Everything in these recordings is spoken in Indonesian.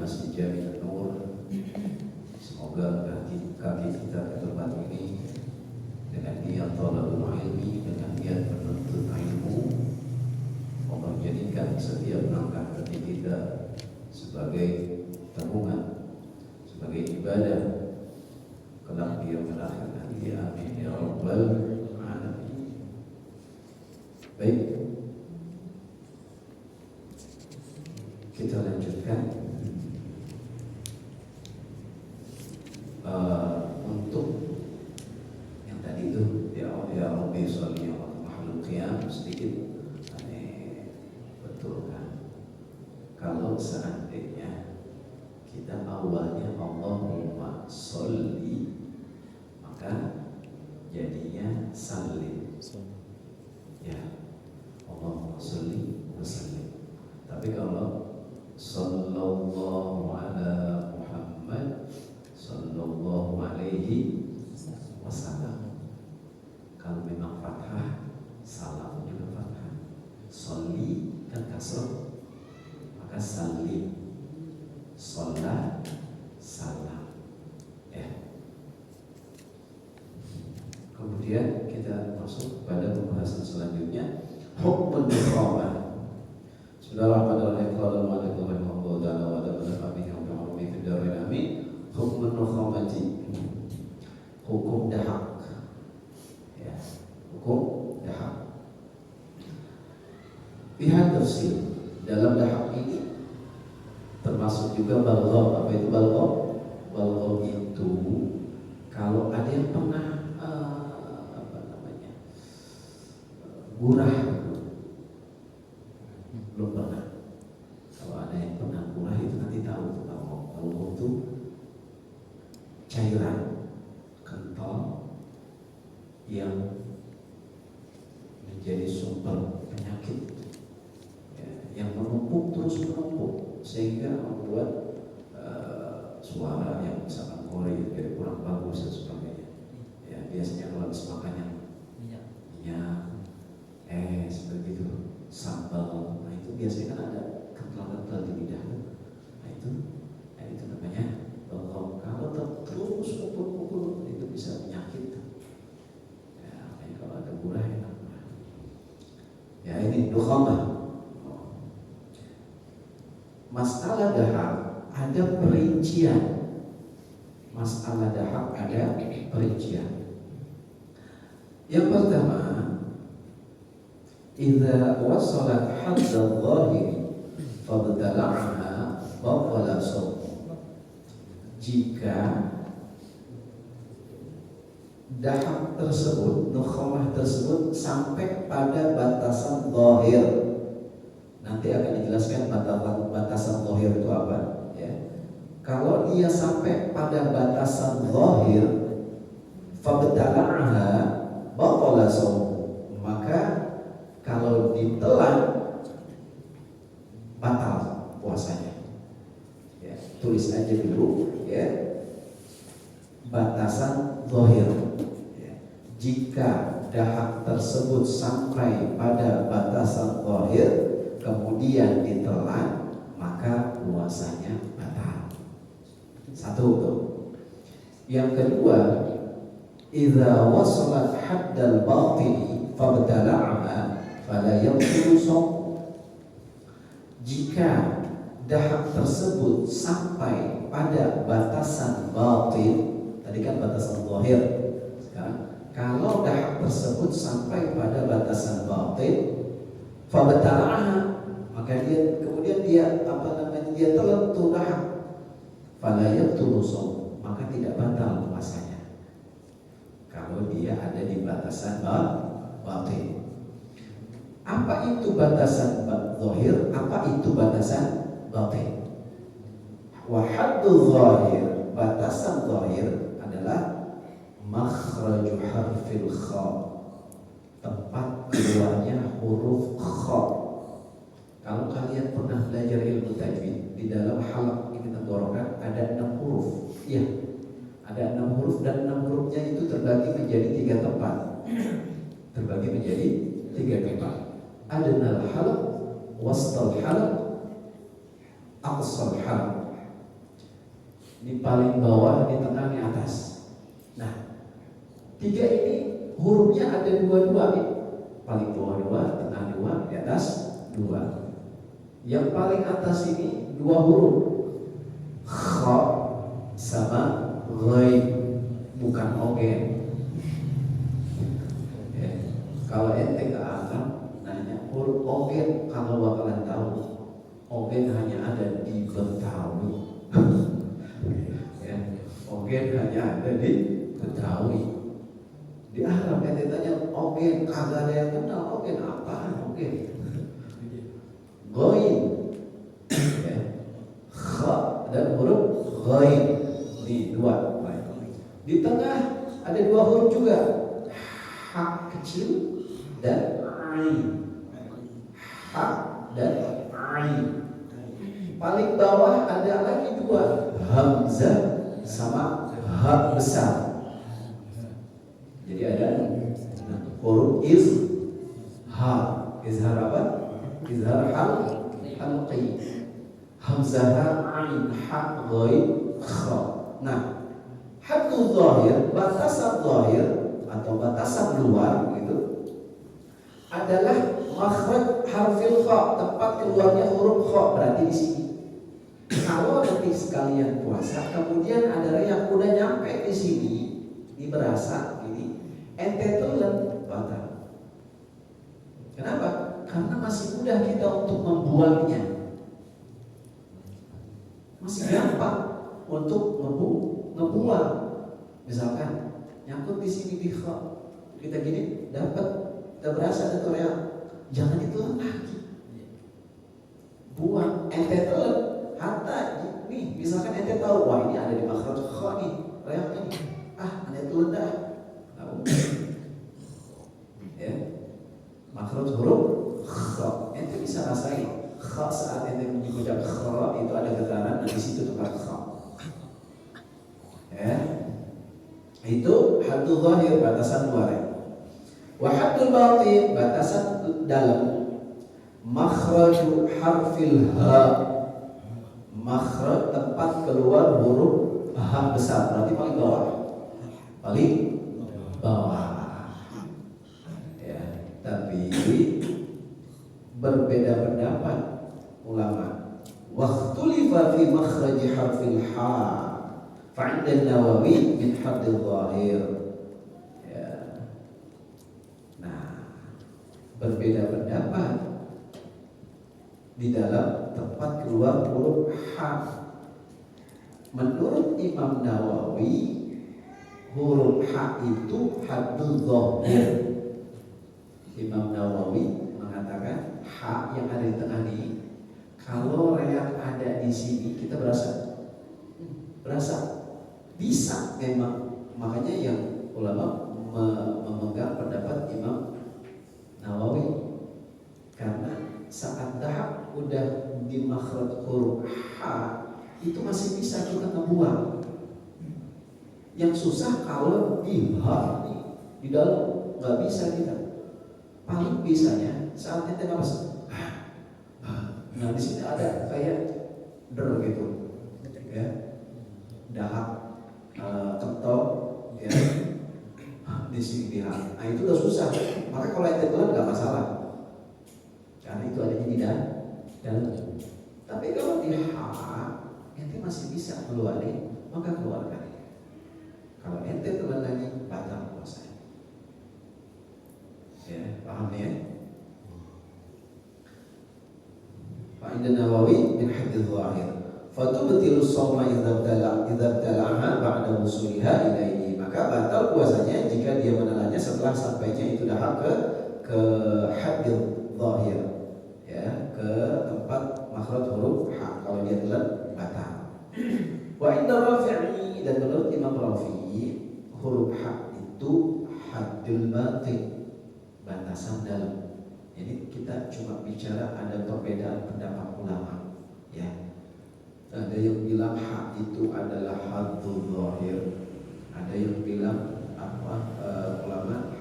Masjid Jami Nur. Semoga kaki kita ke tempat ini dengan niat thalabul ilmi, dengan niat menuntut ilmu, Allah jadikan setiap langkah kaki kita sebagai tabungan, sebagai ibadah kelak di yaumil akhir nanti. Amin ya rabbal alamin. Baik, kita lanjutkan. Untuk yang tadi itu ya Rabbi sholli ala Muhammad qiyam sedikit aneh, betul kan? Kalau seandainya kita awalnya Allahumma sholli, maka jadinya sallim. Ya, Allahumma sholli wa sallim. Tapi kalau sallallahu ala Muhammad sallallahu alaihi wasallam, kalau memang fathah, salam juga fathah. Sholli kan kasrah, maka salim. Sholat, salam. Ya. Kemudian kita masuk pada pembahasan selanjutnya, hukmul mukhamah. Bismillahirrahmanirrahim. Qala Allahu ta'ala wa nafa'a fi darin amin. Hukmul mukhamati, hukum dahak. Ya, hukum dahak. Pihak tafsir dalam dahak ini termasuk juga balgham. Apa itu balgham? Balgham itu kalau ada yang pernah gurah, belum pernah. Kalau ada yang pernah gurah itu nanti tahu. Balgham itu cairan kental yang menjadi sumber penyakit, ya, yang menumpuk terus menumpuk sehingga membuat suara yang sangat kori jadi kurang bagus dan sebagainya. Ya, biasanya kalau habis makan yang minyak, seperti itu, sambal, nah itu biasanya kan ada kental-kental di lidah. Nah itu namanya balgham. Kalau terus pukul itu bisa penyakit. Ya, kalau ada gurah enak. Ya ini dukhamah. Masalah dahak ada perincian. Masalah dahak ada perincian. Yang pertama, idza wasalat hadda dhahiri fabtala'aha baqala sawm. Jika dahak tersebut, nukhamah tersebut sampai pada batasan zahir. Nanti akan dijelaskan batasan zahir itu apa, ya. Kalau dia sampai pada batasan zahir, fabtala'aha baqala shaum, maka kalau ditelan batal puasanya. Ya, tulis aja dulu, ya. Batasan zahir. Ya. Jika dahak tersebut sampai pada batasan zahir kemudian ditelan, maka puasanya batal. Satu tuh. Yang kedua, idza wasalat haddal batini fabtala'aha fala yabtulu shaum. Jika dahak tersebut sampai pada batasan batin, tadi kan batasan zahir. Sekarang kalau dahak tersebut sampai pada batasan batin, fabtala'aha, maka dia kemudian dia telan tuh dahak, fala yabtulu shaum, maka tidak batal puasanya. Kalau dia ada di batasan batin. Apa itu batasan zahir? Apa itu batasan batin? Wa haddu zahir, batasan zahir adalah makhraju harfil kha, tempat keluarnya huruf kha. Kalau kalian pernah belajar ilmu tajwid, di dalam halaq ini tenggorokan ada 6 huruf. Iya, ada 6 huruf dan 6 hurufnya itu terbagi menjadi 3 tempat. Terbagi menjadi 3 tempat. Adnal halaq, wastal halaq, aqsal halaq. di paling bawah, di tengah, di atas. Nah, tiga ini hurufnya ada dua-dua nih. Paling bawah dua, tengah dua, di atas dua. Yang paling atas ini dua huruf, kha sama ghaib, bukan ogen. Ya. Kalau ente ke Arab nanya huruf ogen, kalau bakalan tahu ogen hanya ada di Betawi. Ya. Ogen hanya ada di Betawi. Di Arab ente tanya ogen, kagak ada yang kenal ogen apa ogen. Ghaib, ya. Kha dan huruf ghaib di dua. Di tengah ada dua huruf juga, ha kecil dan ain. Ha dan ain. Paling bawah ada lagi dua, hamzah sama ha besar. Jadi ada huruf izhar. Izhar apa? Izhar halqi. Hamzah ain ha ghaib kha. Nah, haddul zahir, batasan zahir atau batasan luar gitu adalah makhraj harfil kha, tempat keluarnya huruf kha, berarti di sini. Kalau nanti sekalian puasa, kemudian ada yang udah nyampe di sini, ini berasa ini, ente telan batal. Kenapa? Karena masih mudah kita untuk membuangnya, masih gampang untuk ngebuang. Misalkan nyangkut di sini di kha, kita gini dapat, kita berasa ada teriak, jangan ditelan lagi, buang, ente telan. Hatta nih, misalkan ente tahu, wah ini ada di makhraj kha nih, reaknya nih, ente telan dah, ya, makhraj huruf kha, ente bisa rasain kha saat ente mengucap kha itu ada getaran di situ tempat kha, ya. Itu haddul zahir, batasan luar. Wa haddul batin, batasan dalam. Makhraju harfil ha, makhraj tempat keluar huruf ha besar, berarti paling bawah. Paling bawah. Ya, tapi berbeda pendapat ulama. Waqtulifa fi makhraji harfil ha. Fa'indan Nawawi min haddil zahir. Ya. Nah, berbeda pendapat di dalam tempat keluar huruf ha. Menurut Imam Nawawi, huruf ha itu haddul zahir. Imam Nawawi mengatakan ha yang ada di tengah ini, kalau reak ada di sini kita berasa bisa memang, makanya yang ulama memegang pendapat Imam Nawawi, karena saat dahak udah di makhraj huruf ha itu masih bisa kita ngebuang. Yang susah kalau di ha di dalam nggak bisa kita. Paling bisanya saat kita nafas. Nah di sini ada kayak der gitu, ya, dahak kentok, ya, di sini di ha. Nah itu udah susah. Maka kalau ente telan nggak masalah, karena itu adanya di dalam. Tapi kalau di ha, ente masih bisa keluarin, maka keluarkan. Kalau ente telan lagi, batal puasa. Ya, paham ya? Fa'indan Nawawi min haddil zahir. Fatubtilu shauma idza tala'aha ba'da wusuliha ilaihi. Maka batal puasanya jika dia menelannya setelah sampainya itu dah ke haddil zahir, ya, ke tempat makhraj huruf ha. Kalau dia telan, batal. Wa inda Rafi'i, dan menurut Imam Rafi'i, huruf ha itu haddul batin, batasan dalam. Jadi kita cuma bicara ada perbedaan pendapat ulama, ya. Ada yang bilang ha itu adalah haddul zahir, ada yang bilang ulama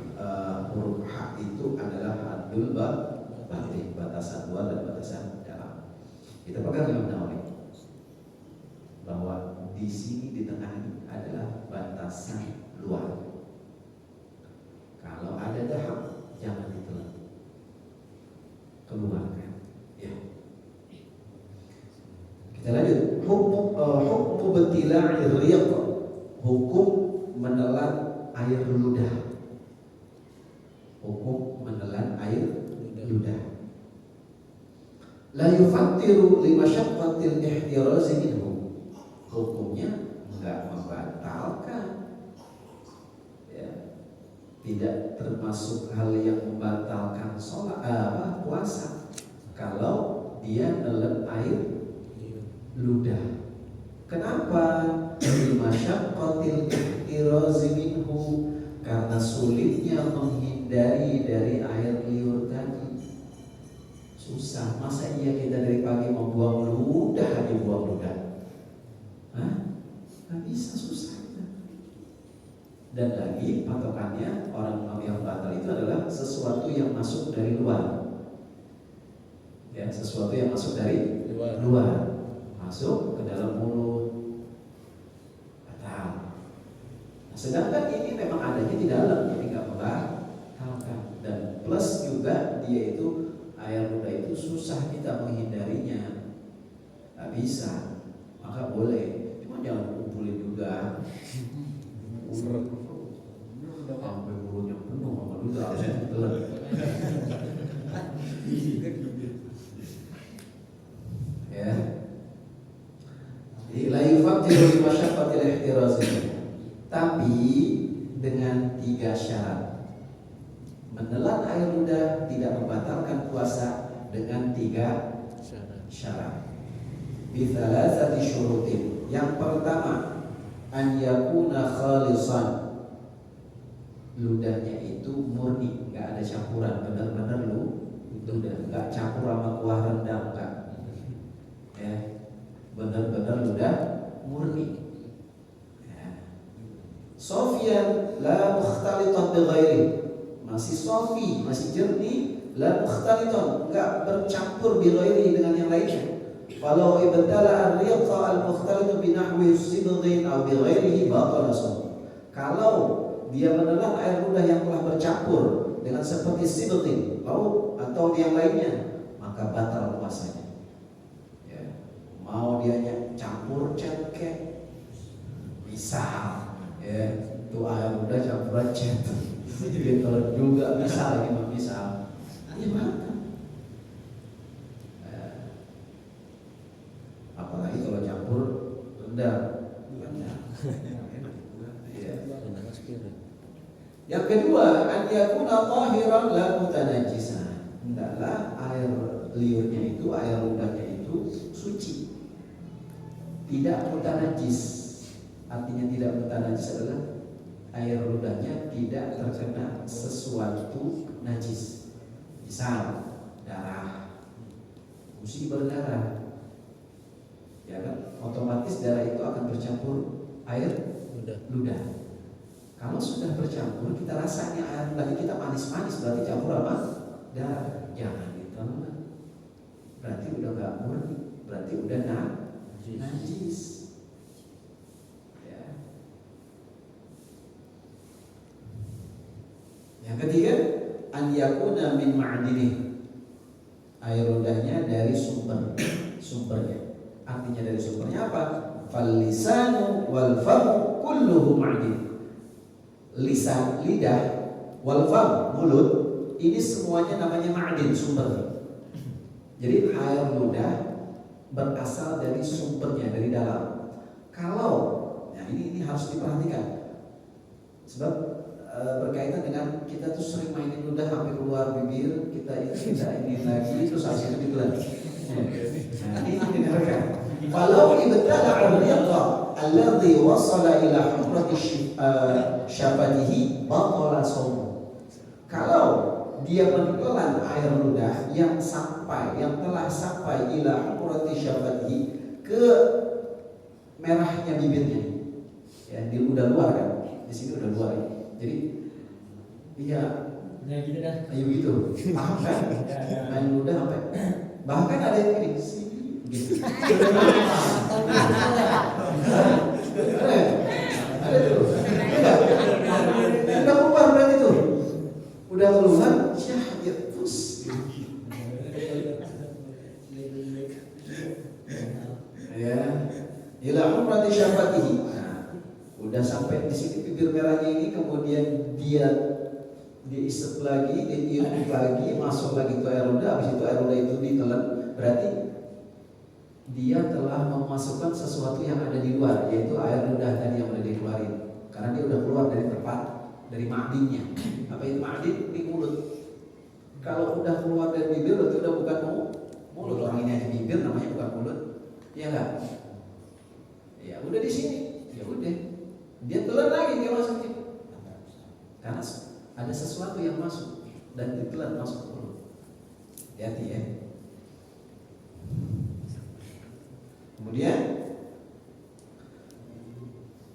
huruf ha itu adalah haddul batin, batasan luar dan batasan dalam. Kita pegang Imam Nawawi bahwa di sini di tengah ini adalah batasan luar. Kalau ada dahak jangan ditelan, keluarkan. Ya. Kita lanjut. Hukum betila'ir riq, hukum menelan air ludah. Hukum menelan air ludah. La yufattiru li masyaqqatil ihtiraz minhu. Hukumnya enggak membatalkan. Ya. Tidak termasuk hal yang membatalkan puasa kalau dia nelen air ludah. Kenapa? Li masyaqqatil ihtiraz minhu, karena sulitnya menghindari dari air liur tadi. Susah, masa iya kita dari pagi membuang ludah aja buang ludah? Hah? Gak bisa, susah. Dan lagi patokannya orang yang batal itu adalah sesuatu yang masuk dari luar. Ya, sesuatu yang masuk dari luar. Masuk ke dalam mulut, batal. Nah, sedangkan ini memang adanya di dalam, jadi nggak membatalkan. Dan plus juga dia itu air ludah itu susah kita menghindarinya, nggak bisa. Maka boleh, cuma jangan kumpulin juga. Sampai mulutnya penuh sama ludah, harusnya ditelan. Ya. La yufattiru li masyaqqatil ihtiraz. Tapi dengan 3 syarat. Menelan air ludah tidak membatalkan puasa dengan 3 syarat. Bi thalathati syurutin. Yang pertama, an yakuna khalisan. Ludahnya itu murni, enggak ada campuran, benar-benar ludah, enggak campur sama kuah rendang, enggak. Ya. Benar-benar ludah murni. Ya. Sofian la mukhtalitan bi ghairi. Masih sofi, masih jernih, la mukhtalitan, enggak bercampur bi ghairi dengan yang lainnya. Kalau ibtala ar-riqa al-mukhtalitu bi nahwi sibghin aw bi ghairihi batala shaum. Kalau dia menelan air ludah yang telah bercampur dengan seperti sibghin, lauk atau yang lainnya, maka batal puasanya. Ya. Mau dia campur cengkeh, misal, ya, itu air ludah campuran cengkeh, gitu juga misal, ini misal, gimana? Apalagi kalau campur rendang. Yang kedua, an yakuna tahiran la mutanajjisan. Hendaklah air liurnya itu, air ludahnya itu suci. Tidak mutanajjis. Artinya tidak mutanajjis adalah air ludahnya tidak terkena sesuatu najis. Misal darah, gusi berdarah, ya kan? Otomatis darah itu akan bercampur air ludah. Kalau sudah bercampur, kita rasanya air ludah kita manis-manis, berarti campur apa? Darah. Jangan ditelan. Berarti udah gak murni, berarti udah najis. Ya. Yang ketiga, an yakuna min ma'dinih. Air ludahnya dari sumbernya. Artinya dari sumbernya apa? Fal lisanu wal famu kulluhu ma'din. Lisan, lidah, wal fam, mulut, ini semuanya namanya ma'din, sumber. Jadi air ludah berasal dari sumbernya, dari dalam. Kalau, nah ini harus diperhatikan, sebab berkaitan dengan kita tuh sering mainin ludah sampai keluar bibir, kita ini lagi terus hasilnya ditelan. Nah ini dengarkan. Kalau ibtala ar-riqa alladhi wasala ila humrati syafatihi batala shaum. Kalau dia menelan air ludah yang telah sampai ila humrati syafatihi, ke merahnya bibirnya. Ya, dia udah luar kan? Di sini udah luar ya. Jadi dia gitu dah. Ayo gitu. Paham kan? Air ludah sampai bahkan ada yang gini gitu. fi syafatihi. Nah, udah sampai di sini bibir merahnya ini, kemudian dia diisep lagi, diirup lagi, masuk lagi ke air ludah, habis itu air ludah itu ditelan, berarti dia telah memasukkan sesuatu yang ada di luar, yaitu air ludah tadi yang udah dikeluarin. Karena dia udah keluar dari tempat, dari ma'dinnya. Apa itu ma'din? Di mulut. Kalau udah keluar dari bibir, berarti udah bukan mulut. Orang ini aja bibir, namanya bukan mulut. Iya enggak? Ya udah di sini, ya udah. Dia telan lagi, dia masukin. Karena ada sesuatu yang masuk dan ditelan masuk ke mulut. Hati-hati ya. Kemudian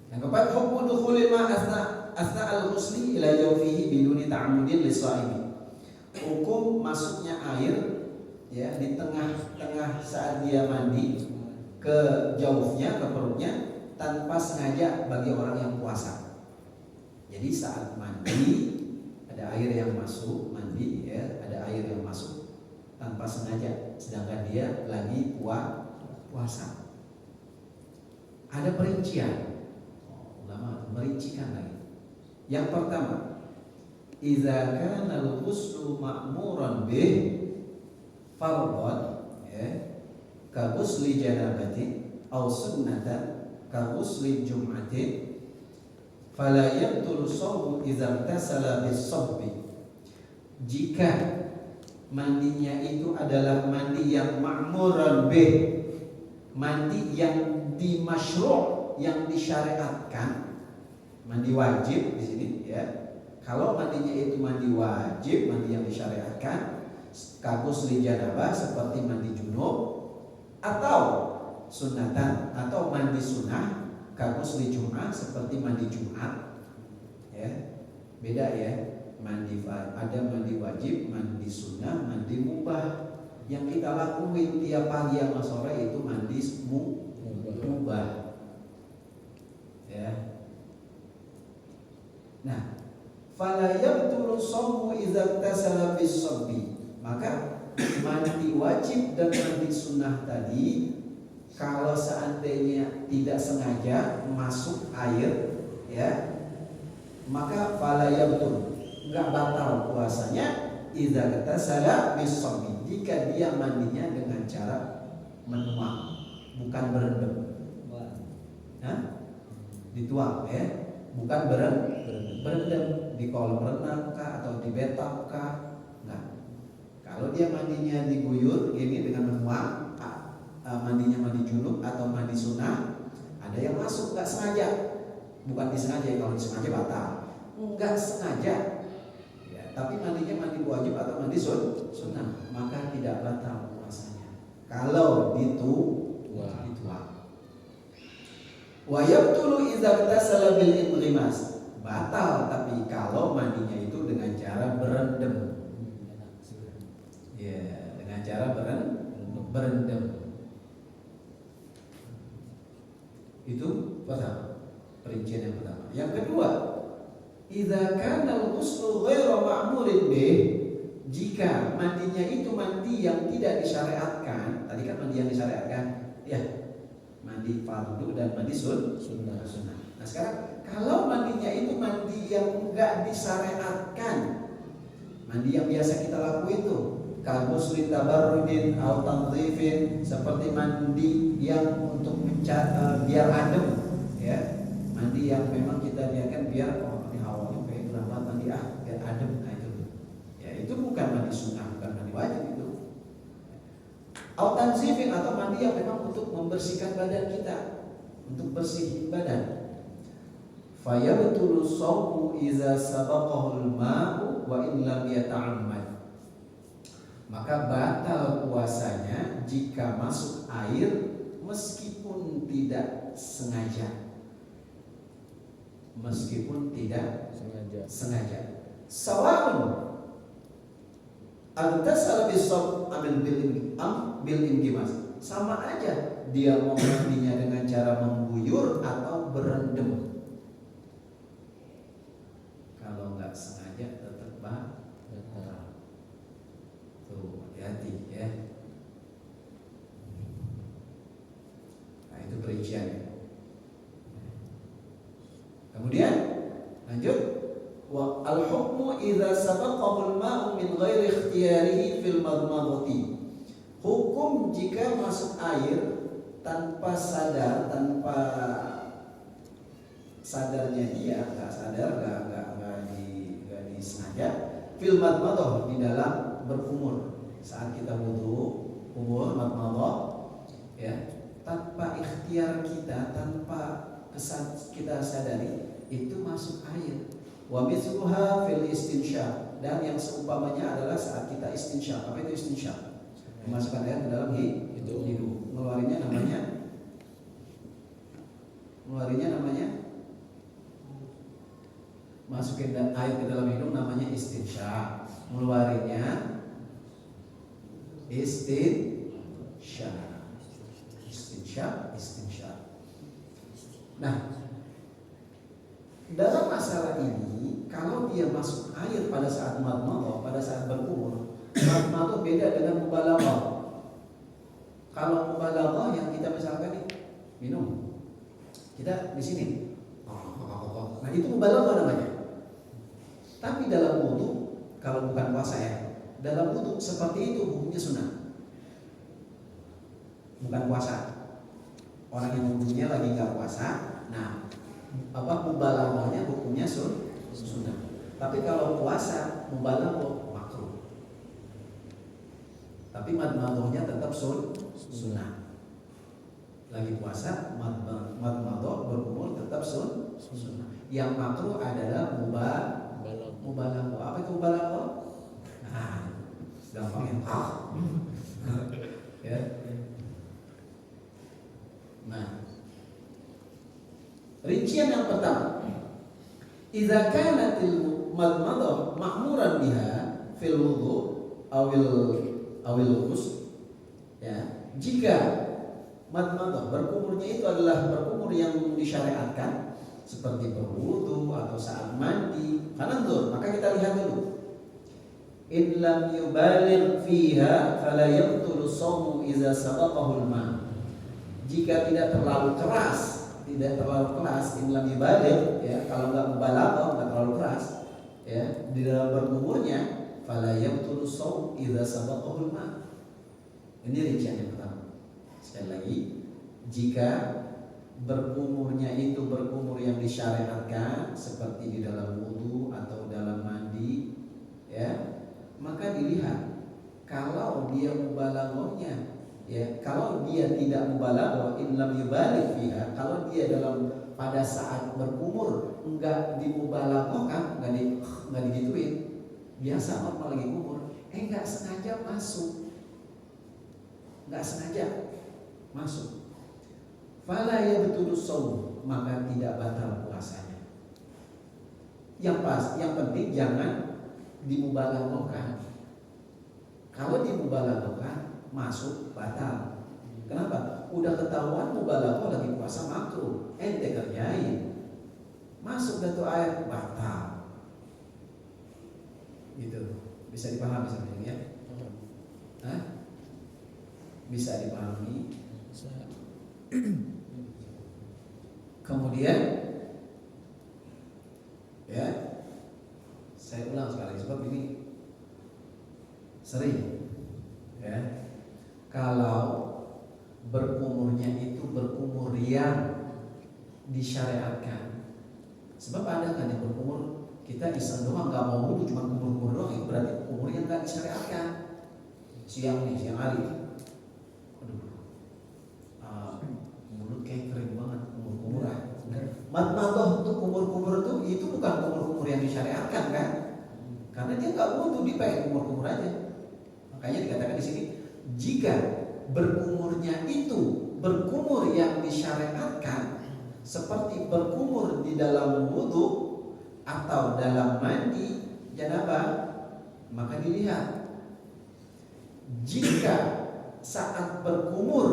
yang keempat, hukum dukhulil ma asna al-ghusli ila jawfihi biduni ta'ammudin lis-sha'imi. Hukum masuknya air ya di tengah-tengah saat dia mandi ke jaufnya, ke perutnya tanpa sengaja bagi orang yang puasa. Jadi saat mandi ada air yang masuk, mandi ya, ada air yang masuk tanpa sengaja sedangkan dia lagi puasa. Ada perincian. Ulama merincikan lagi. Yang pertama, idza kana al-ghuslu ma'muran bih fardhan ya, ka ghusli janabatin aw sunnatan ka ghusli jum'atin fala yabtul shawmu idza tasala bis-sabbi. Jika mandinya itu adalah mandi yang ma'muran bih, mandi yang dimasyru', yang disyariatkan, mandi wajib di sini ya. Kalau mandinya itu mandi wajib, mandi yang disyariatkan, kagus li janabah seperti mandi junub, atau sunatan atau mandi sunnah, kagus li jum'ah seperti mandi Jumat ya. Beda ya. Ada mandi wajib, mandi sunnah, mandi mubah. Yang kita lakuin tiap pagi sama sore itu mandi mubah ya. Nah, fala yabtulu shawmu idza tasala bis-sabbi. Maka mandi wajib dan mandi sunnah tadi kalau seandainya tidak sengaja masuk air ya, maka fala yabtul, enggak batal puasanya idza tasala bis-sabbi, jika dia mandinya dengan cara menuang, bukan berendam. Dituang ya, bukan berendam di kolam renang kah atau di bathtub kah? Enggak. Kalau dia mandinya diguyur ini dengan menuang, mandinya mandi junub atau mandi sunnah, ada yang masuk enggak sengaja. Bukan disengaja, kalau disengaja batal. Enggak sengaja. Ya, tapi mandinya mandi wajib atau mandi sunnah, maka tidak batal puasanya. Kalau dituang. Wa yabtulu idza tasala bil inrimas. Batal tapi kalau mandinya itu dengan cara berendam. Ya, dengan cara berendam. Itu pertama, perincian yang pertama. Yang kedua, idza kana al-ghuslu ghairu ma'murin bih, jika mandinya itu mandi yang tidak disyariatkan. Tadi kan mandi yang disyariatkan ya, mandi fardu dan mandi sunnah. Nah sekarang kalau mandinya itu mandi yang enggak disyariatkan, mandi yang biasa kita lakuin tuh, kaghusli tabarrudin atau tanzifin, seperti mandi yang untuk biar adem ya, mandi yang memang kita biarkan biar ini hawanya kayak gelambat mandi biar adem. Nah itu ya, itu bukan mandi sunnah, bukan mandi wajib itu. Tanzifin atau mandi yang memang untuk membersihkan badan kita, untuk bersih badan. Fayabtulu shawmu idza sabaqahu al-ma'u wa in lam yata'ammad. Maka batal puasanya jika masuk air meskipun tidak sengaja. Meskipun tidak sengaja. Sawa'un antasal bisab amin bil ingimas, sama aja dia mau mandinya dengan cara mengguyur atau berendam. Kalau nggak sengaja tetap batal. Tuh hati-hati ya. Nah itu perinciannya. idza sabaqahu al-ma'u min ghairi ikhtiyarihi fil madmadati. Hukum jika masuk air tanpa sadar, tanpa sadarnya dia, nggak sadar, nggak disengaja, fil madmadah, di dalam berkumur. Saat kita wudu, kumur madmadah, ya, tanpa ikhtiar kita, tanpa kita sadari, itu masuk air. Wa mithluha fil istinsyaq, dan yang seumpamanya adalah saat kita istinsyaq. Apa itu istinsyaq? Memasukkan air ke dalam hidung. Ngeluarinnya namanya masukin air ke dalam hidung namanya istinsyaq. Ngeluarinnya istinsyaq. Nah, dalam masalah ini, kalau dia masuk air pada saat madmadah, pada saat berkumur, madmadah beda dengan mubalaghah. Kalau mubalaghah yang kita misalkan nih, minum, kita di sini, nah itu mubalaghah namanya. Tapi dalam wudu, kalau bukan puasa ya, dalam wudu seperti itu hukumnya sunnah, bukan puasa. Orang yang wudunya lagi nggak puasa, nah mubalaghahnya hukumnya sunnah. Tapi kalau puasa mubalaghah makruh. Tapi madmadahnya tetap sunnah. Lagi puasa madmadah berkumur tetap sunnah. Yang makruh adalah mubalaghah. Apa itu mubalaghah? Nah, gampang ya. Nah, rincian yang pertama, idza kanatil madmadah ma'muran biha fil wudu awil ghusl, ya, jika madmadah berkumurnya itu adalah berkumur yang disyariatkan seperti berwudu atau saat mandi, fananzur, maka kita lihat dulu. In lam yubaligh fiha fala yabtulu shaumu idza sabaqahu al-ma'. Jika tidak terlalu keras, in lam yubaligh, ya, kalau enggak mubalaghah, enggak terlalu keras, ya, di dalam berkumurnya, fala yabtulu shaum idza sabaqahu al-ma'. Ini rincian yang pertama. Sekali lagi, jika berkumurnya itu berkumur yang disyariatkan seperti di dalam wudu atau dalam mandi, ya, maka dilihat kalau dia mubalaghahnya, ya, kalau dia tidak mubalaghah, in lam yubaligh fiha, kalau dia dalam pada saat berkumur enggak dimubalaghahkan, enggak digituin, biasa normal lagi kumur, enggak sengaja masuk, fala yabtulu shaum, maka tidak batal puasanya. Yang penting jangan dimubalaghahkan. Kalau dimubalaghahkan masuk batal. Kenapa? Udah ketahuan mubalaghah lagi puasa makruh, ente kerjain, masuk datu air batal. Gitu. Bisa dipahami sebenarnya? Hah? Bisa dipahami? Bisa. Kemudian, ya, saya ulang sekali sebab ini sering, ya. Kalau berkumurnya itu berkumur yang disyariatkan, sebab ada kan yang berkumur kita iseng doang, nggak mau wudu, cuma kumur-kumur doang, itu berarti kumur yang nggak disyariatkan. Siang hari, mulut kayak kering banget, kumur-kumur ah. Madmadah untuk kumur-kumur itu bukan kumur-kumur yang disyariatkan kan? Karena dia nggak wudu, dia pengen kumur-kumur aja. Makanya dikatakan di sini, jika berkumurnya itu berkumur yang disyariatkan seperti berkumur di dalam wudu atau dalam mandi janabah, maka dilihat jika saat berkumur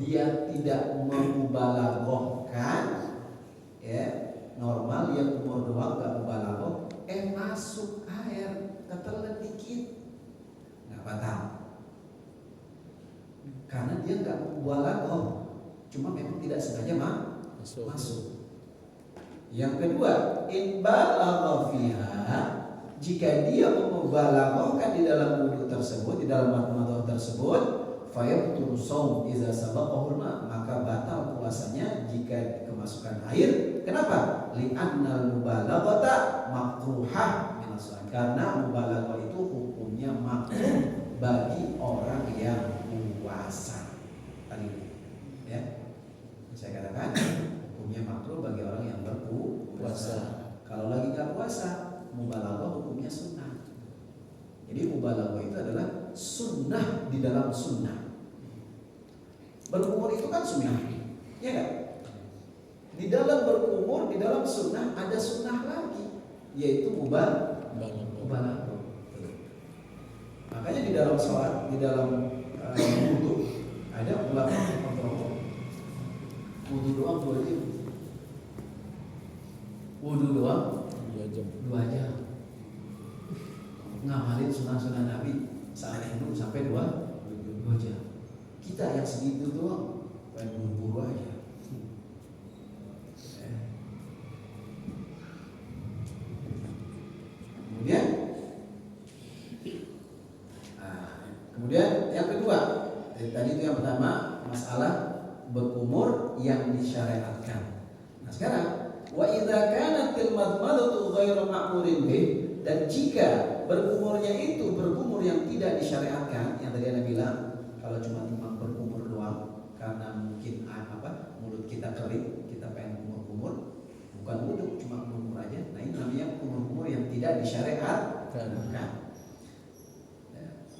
dia tidak memubalaghahkan, ya, normal yang kumur doang gak mubalaghah, masuk air ketelan dikit, nggak batal. Karena dia nggak mubalaghah, cuma memang tidak sengaja masuk. Yang kedua, in balagha fiha, jika dia memubalaghahkan di dalam wudu tersebut, di dalam madmadah tersebut, fayabtul shaum idza sabaqahu ma, maka batal puasanya jika kemasukan air. Kenapa? Li'annal mubalaghata makruhah min as-shaum. Karena mubalaghah itu hukumnya makruh bagi orang yang puasa. Tadi ya. Saya katakan hukumnya makruh bagi orang yang berpuasa. Kalau lagi nggak puasa, mubalaghah hukumnya sunnah. Jadi mubalaghah itu adalah sunnah di dalam sunnah. Berkumur itu kan sunnah, ya nggak? Di dalam berkumur, di dalam sunnah ada sunnah lagi, yaitu mubalaghah. Makanya di dalam sholat, di dalam wudu ada ulama kontrol. Wudu doang 2 jam. Wudu doang 2 jam. Ngamalin sunnah-sunnah Nabi saat itu sampai 2 jam. Kita yang segitu doang pengen buru-buru aja. Kemudian yang kedua, tadi itu yang pertama masalah berkumur yang disyariatkan. Nah sekarang, wa idza kanatil madmadatu ghairu ma'murin bih, dan jika berkumurnya itu berkumur yang tidak disyariatkan, yang tadi Anda bilang kalau cuma timbang berkumur doang karena mungkin mulut kita kering, kita pengen kumur-kumur, bukan wudu, cuma kumur aja. Nah ini namanya kumur-kumur yang tidak disyariatkan.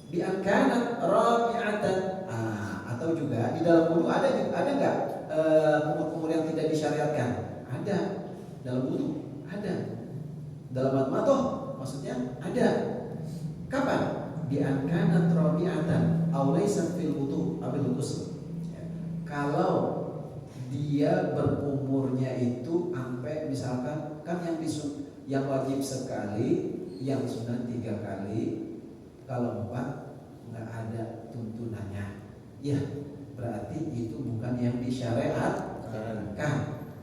Bi'ankanat rabi'atan, atau juga di dalam wudu ada nggak kumur-kumur yang tidak disyariatkan? Ada dalam wudu, ada dalam madmadah, maksudnya ada. Kapan? Bi'ankanat rabi'atan aw laysa fil wudu abil ghusl. Kalau dia berkumurnya itu sampai misalkan kan yang wajib sekali, yang sunat 3 kali. Kalau 4 nggak ada tuntunannya, ya berarti itu bukan yang disyariatkan.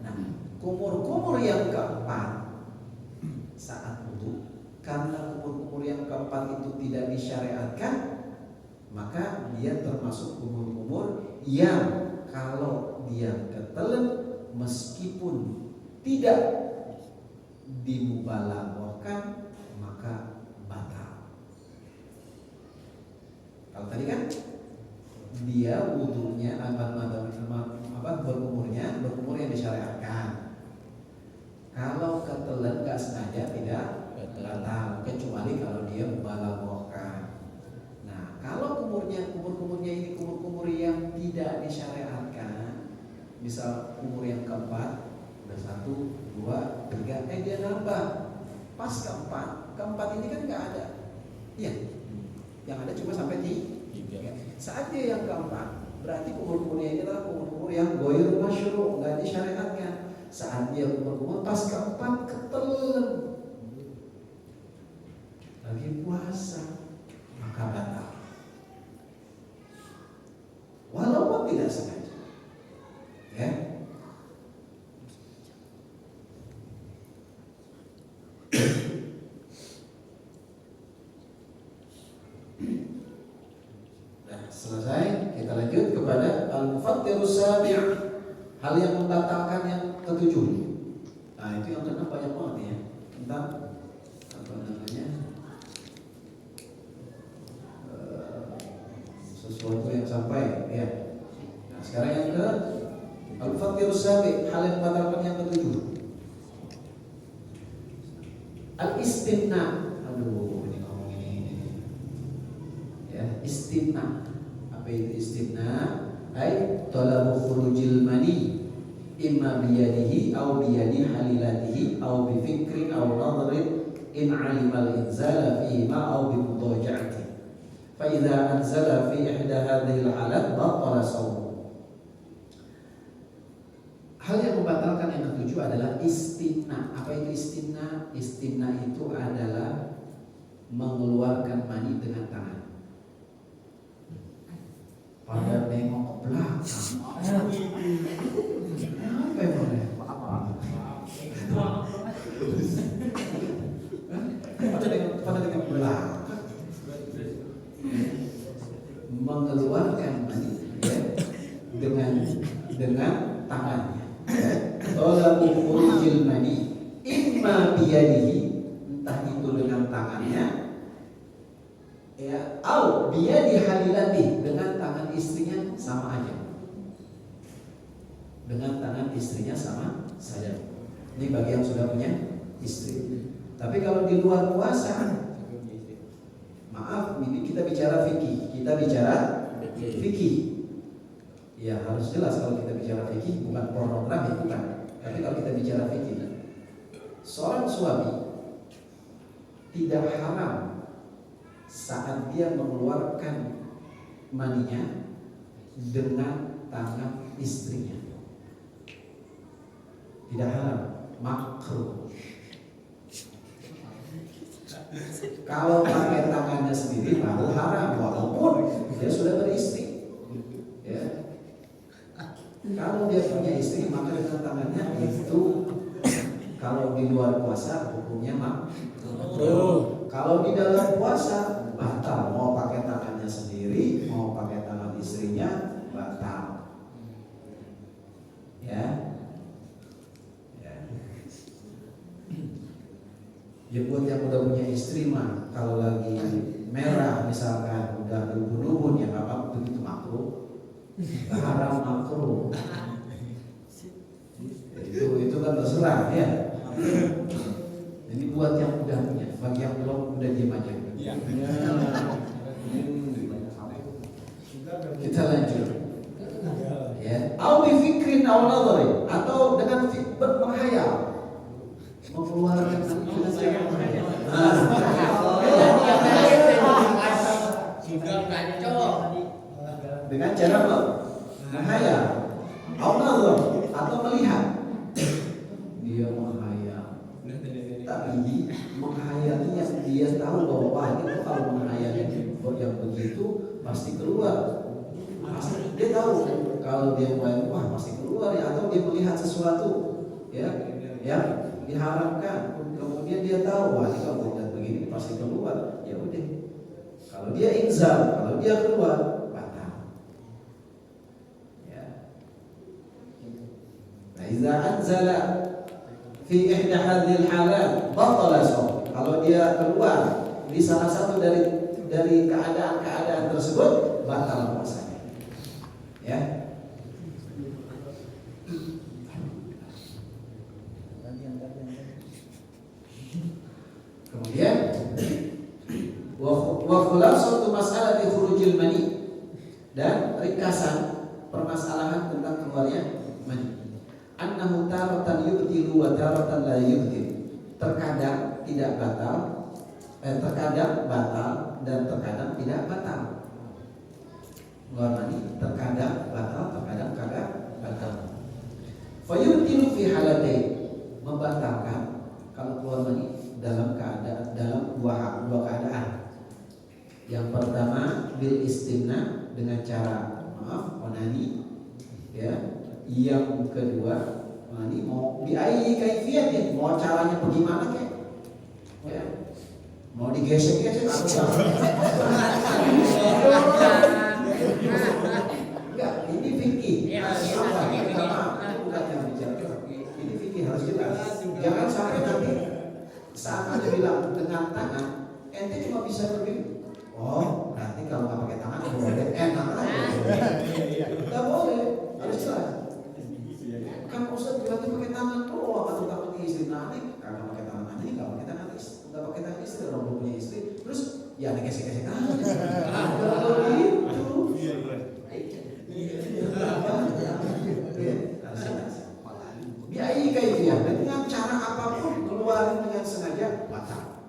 Nah, kumur-kumur yang keempat saat wudu, karena kumur-kumur yang keempat itu tidak disyariatkan, maka dia termasuk kumur-kumur yang kalau dia ketelan meskipun tidak dimubalaghahkan maka kalau tadi kan dia wudunya berkumur yang disyariatkan. Kalau ketelan nggak sengaja tidak batal, kecuali kalau dia mubalaghahkan. Nah, kalau kumur-kumurnya ini kumur-kumur yang tidak disyariatkan, misal kumur yang keempat udah 1, 2, 3, dia nambah pas keempat ini kan nggak ada, iya. Yang ada cuma sampai 3. Saat dia yang keempat, berarti kumur-kumurnya ini adalah kumur-kumur yang ghairu masyru', nggak disyariatkan. Saat dia kumur-kumur pas keempat ketelan lagi puasa, maka batal. Walaupun tidak sengaja, ya. Selesai, kita lanjut kepada al-mufattirus sabi', hal yang membatalkan yang ke-7. Nah, itu yang kena banyak banget ya, tentang apa namanya? Sesuatu yang sampai ya. Nah, sekarang yang ke al-mufattirus sabi', hal yang membatalkan yang ke-7. Al-istimna. Aduh, ini ngomong ini. Ya, istimna. Apa itu istimna? Ai talabu khurujil mani imma biyadihi aw biyadi halilatihi aw bi fikrin aw nadrin in alima al-inzala fi ma aw bi mudaja'ati fa idza anzala fi ihda hadhihi al-halat batala shawmu. Hal yang membatalkan yang ke-7 adalah istimna. Apa itu istimna? Istimna itu adalah mengeluarkan mani dengan tangan. Pada nengok ke belakang. Apa yang boleh? Pada nengok mengeluarkan mani ya, dengan tangannya. Talabu khurujil mani imma biyadihi, entah itu dengan tangannya ya, au biyadi halilati, dengan tangan istrinya sama aja. Dengan tangan istrinya sama saja. Ini bagi yang sudah punya istri. Tapi kalau di luar puasa, maaf, ini kita bicara fikih. Kita bicara fikih. Ya harus jelas kalau kita bicara fikih, bukan pornografi, bukan. Tapi kalau kita bicara fikih, seorang suami tidak haram saat dia mengeluarkan maninya dengan tangan istrinya. Tidak haram, makruh. Kalau pakai tangannya sendiri baru haram, walaupun dia sudah beristri. Ya. Kalau dia punya istri, maka dengan tangannya itu, kalau di luar puasa hukumnya makruh. Kalau di dalam puasa batal, mau pakai tangannya sendiri, mau pakai tangan istrinya batal. Ya. Ya buat yang udah punya istri mah, kalau lagi merah misalkan udah lubun-lubun ya nggak apa-apa, begitu makruh, haram makruh. Itu kan terserah ya. Jadi buat yang udah punya, bagi yang belum udah diem aja. Kita lanjut. Ya. Au bi fikrin aw nadhari, atau dengan menghayal. Mengeluarkan dengan cara menghayal. Dengan cara menghayal. Au nadhar, atau melihat. Dia menghayal. Tapi menghayalnya dia tahu bahwa wah ini kalau menghayal yang begitu pasti keluar. Pasti dia tahu kalau dia mulai wah pasti keluar ya, atau dia melihat sesuatu ya yang diharapkan, kemudian dia tahu wah ini kalau lihat begini pasti keluar, ya udah. Kalau dia inzal, kalau dia keluar batal. Ya. Nah, idza anzala fi ihda hadhil halat batala shaum. Kalau dia keluar di salah satu dari keadaan-keadaan tersebut, batal puasanya. Ya. Kemudian wa khulasatu mas'alati khurujil mani, dan ringkasan permasalahan tentang keluarnya mani. Annahu taratan yubtilu wa taratan la yubtil. Terkadang tidak batal, terkadang batal dan terkadang tidak batal. Keluar mani terkadang batal, terkadang kagak batal. Fa yubtilu fi halatain, membatalkan kalau keluar mani dalam dua keadaan. Yang pertama bil istimna, dengan cara onani ya. Yang kedua ini mau biayi kaifiatin, mau caranya bagaimana kek ya, mau digesek-gesek atau enggak, ini fikih. Bukan yang bicara ini fikih, harus jelas. Jangan sampai nanti saat ada bilang dengan tangan, ente cuma bisa begini. Oh, nanti kalau nggak pakai tangan boleh enak aja. Nggak boleh, harus jelas. Kan Ustaz berarti pakai tangan doang atau tangan istri, nanti karena pakai tangan aja, nggak pakai tangan istri, nggak pakai tangan istri, orang belum punya istri, terus ya ada gesek-gesek aja. Kalau gitu, biayi kaifiyah, dengan cara apapun keluarin dengan sengaja batal.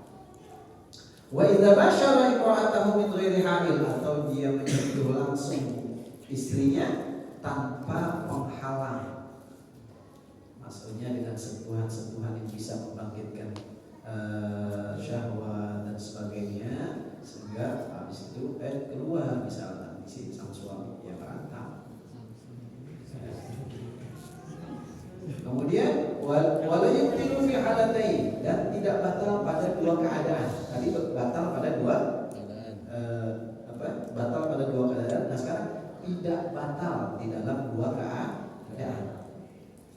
Wa idza basyara imra'atahu min ghairi hamil, atau dia menyentuh langsung istrinya tanpa penghalang. Maksudnya dengan sentuhan-sentuhan yang bisa membangkitkan syahwat dan sebagainya, sehingga habis itu keluar misalnya di sini sama suami, ya batal. Kemudian wala yubtilu fi halatain, dan tidak batal pada dua keadaan. Tadi batal pada dua batal pada dua keadaan. Nah, batal di dalam dua keadaan.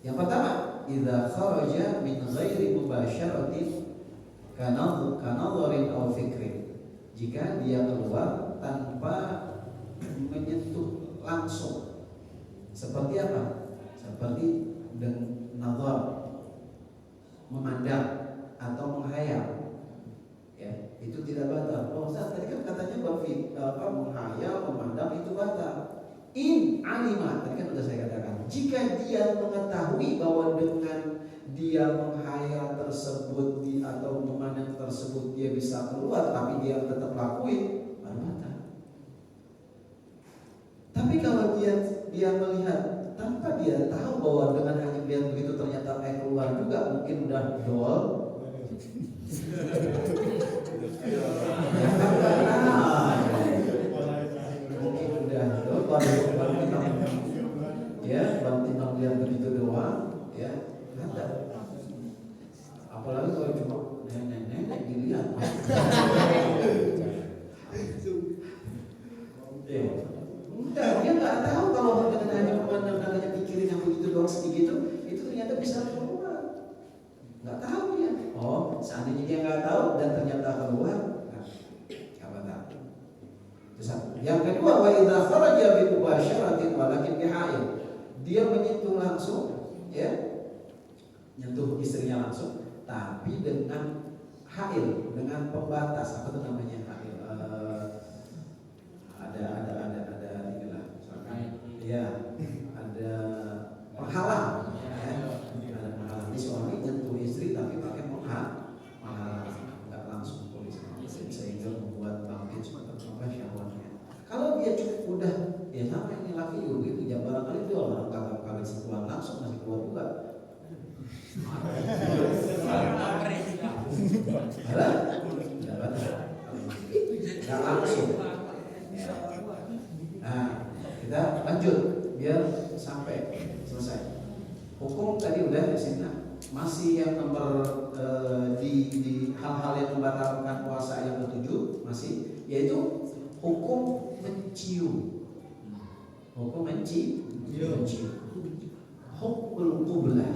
Yang pertama, idza kharaja min ghairi mubasyaratin kanadharin aw fikrin. Jika dia keluar tanpa menyentuh langsung. Seperti apa? Seperti dengan nazar, memandang atau menghayal. Ya, itu tidak batal. Oh, Ustaz, tadi kan katanya menghayal, memandang itu batal. In alima, tadi kan sudah saya katakan, jika dia mengetahui bahwa dengan dia menghayal tersebut atau memandang tersebut dia bisa keluar, tapi dia tetap lakuin, baru batal. Tapi kalau dia melihat tanpa dia tahu bahwa dengan hanya melihat begitu ternyata keluar juga, mungkin udah dol. Mungkin udah dol, baru kita lihat begitu doang, ya, ada. Apalagi kalau cuma nenek dilihat. Enggak, dia nggak tahu kalau dengan hanya memandang dan hanya pikirin yang begitu doang sedikit itu ternyata bisa keluar. Nggak tahu dia. Oh, seandainya dia nggak tahu dan ternyata keluar, nggak batal. Terus yang kedua, wa idza kharaja bi mubasyaratin walakin bihail. Dia menyentuh langsung, ya, nyentuh istrinya langsung, tapi dengan hail, dengan pembatas. Apa itu namanya hail? Ya, ada penghalang, ya. Ada penghalang. Di suami nyentuh istri tapi pakai penghalang, nggak langsung polisi, sehingga membuat bangkit suatu syahwatnya. Kalau dia cukup udah, ya sama ini laki juga gitu, ya barangkali dia orang kagak sentuhan langsung masih keluar juga. Nggak langsung. Nah, kita lanjut biar sampai selesai. Hukum tadi udah di sini. Masih yang nomor di hal-hal yang membatalkan puasa yang ketujuh masih, yaitu hukum mencium. Hukum mencium. Hukum qublah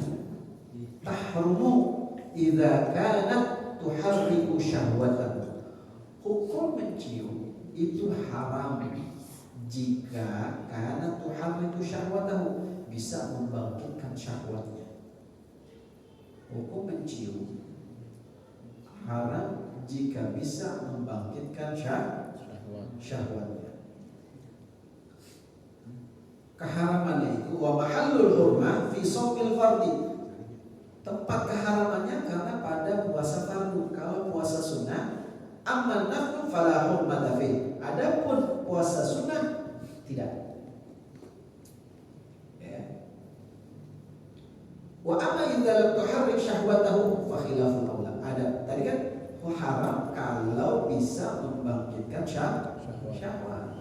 tahrumu idza kanat tuharriku syahwatan. Hukum mencium itu haram jika karena Tuhan itu syahwatahu, bisa membangkitkan syahwatnya. Hukum mencium haram jika bisa membangkitkan syahwatnya. Keharamannya itu wa mahallul hurmah fi shaumil fardhi. Tempat keharamannya karena pada puasa fardu. Kalau puasa sunnah, amman naflu fala hurmata fi. Adapun puasa sunnah tidak. Ya. Wa amma idza lam tuharrik syahwatahu fa khilaful aula. Ada. Tadi kan haram kalau bisa membangkitkan syahwat.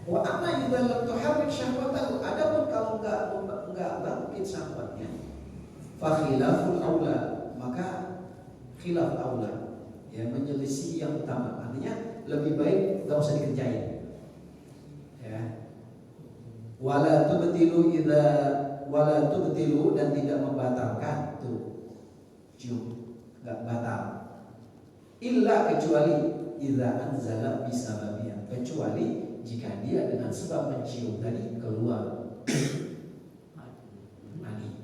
Wa amma idza lam tuharrik syahwatahu. Adapun kalau enggak bangkit syahwatnya, fa khilaful aula, maka khilaf aula, ya, menyelisih yang utama. Artinya lebih baik enggak usah dikerjain. Wala tubtilu dan tidak membatalkan tuh cium, enggak batal. Illa kecuali idza anzala bisababiha, kecuali jika dia dengan sebab mencium tadi keluar mani.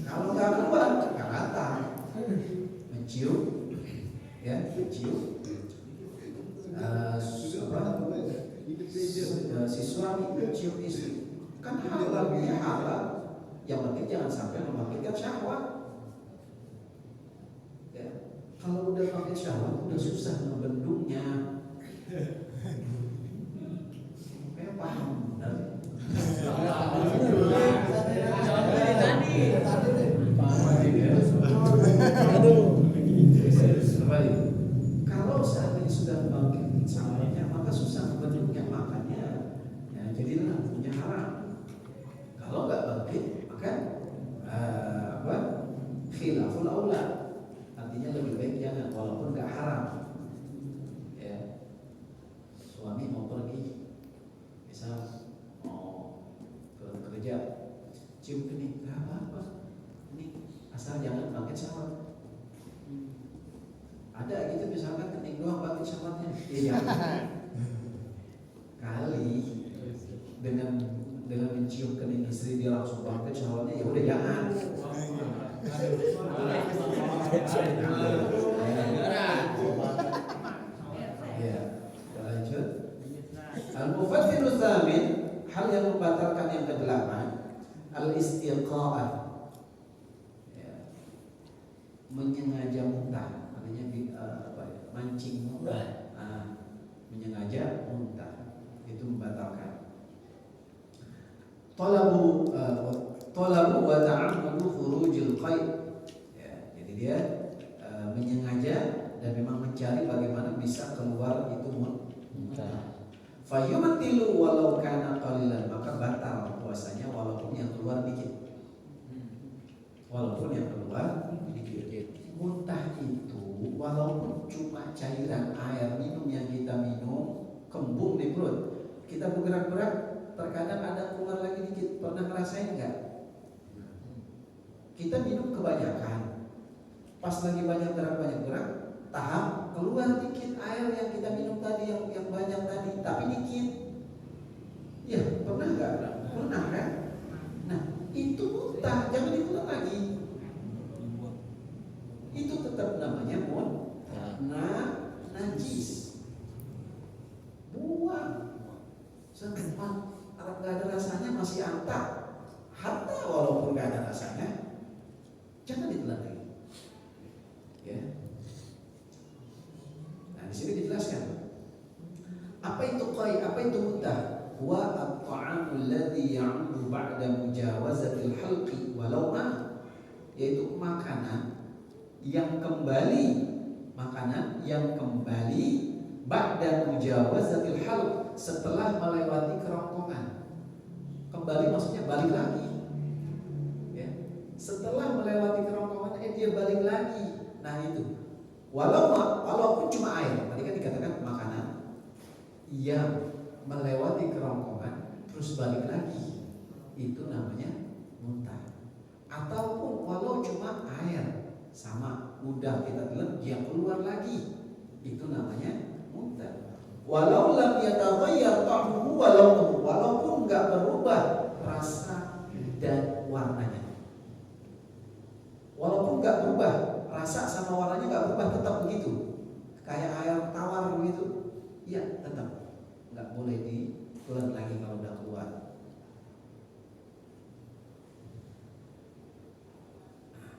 Kalau enggak keluar enggak batal. Mencium, ya, mencium. Si suami mencium istri kan halal, dia halal. Yang penting jangan sampai membangkitkan syahwat. Ya, kalau udah pakai syahwat udah susah membendungnya. Kayak paham benar. Kalau seandainya sudah membangkitkan syahwatnya, maka susah membendungnya, makanya ya, jadilah punya haram. Kalau nggak bangkit, maka khilaful aula, artinya lebih baik jangan, walaupun nggak haram. Ya. sengaja cium kening, nggak apa-apa. Ini asal jangan bangkit syahwat. Ada gitu misalkan kening doang bangkit syahwatnya. Iya. Kali dengan mencium kening istri dia langsung bangkit syahwatnya, ya udah jangan. Ya, lanjut. Al-mufassiru tsamin, hal yang membatalkan yang kedelapan, al-istiqa'ah. Ya. Menyengaja muntah, maknanya mancing muntah. Menyengaja muntah itu membatalkan. Talabu wa ta'ammudu khurujil qaid. Ya, jadi dia menyengaja dan memang mencari bagaimana bisa keluar itu muntah. Fayumatilu walau kana qalilan, maka batal puasanya walaupun yang keluar dikit. Walaupun yang keluar dikit. Muntah itu walaupun cuma cairan air minum yang kita minum, kembung di perut, kita bergerak-gerak terkadang ada keluar lagi dikit. Pernah ngerasain enggak? Kita minum kebanyakan, pas lagi banyak gerak, tahap keluar dikit air yang kita minum tadi, yang banyak tadi, tapi dikit. Ya, pernah nggak? Pernah kan? Nah, itu muntah, jangan diulang lagi. Itu tetap namanya najis. Buang. Sempat nggak ada rasanya masih antak, hatta walaupun nggak ada rasanya, jangan ditelan lagi. Ya. Nah, di sini dijelaskan apa itu qai, apa itu muntah. Wa at-ta'amul ladzi ya'udu ba'da mujawazatil halqi walau ma, yaitu makanan yang kembali ba'da mujawazatil halq, setelah melewati kerongkongan. Kembali maksudnya balik lagi. Ya. Setelah melewati kerongkongan dia balik lagi. Nah itu. Walaupun cuma air, tadi kan dikatakan makanan yang melewati kerongkongan terus balik lagi, itu namanya muntah. Ataupun walau cuma air, sama udah kita telan dia keluar lagi, itu namanya muntah. Walau lam yataghayyar ta'muhu walaupun enggak berubah rasa dan warnanya. Walaupun enggak berubah rasa sama warnanya, enggak berubah, tetap begitu. Kayak air tawar begitu. Ya, tetap enggak boleh ditelan lagi kalau udah keluar.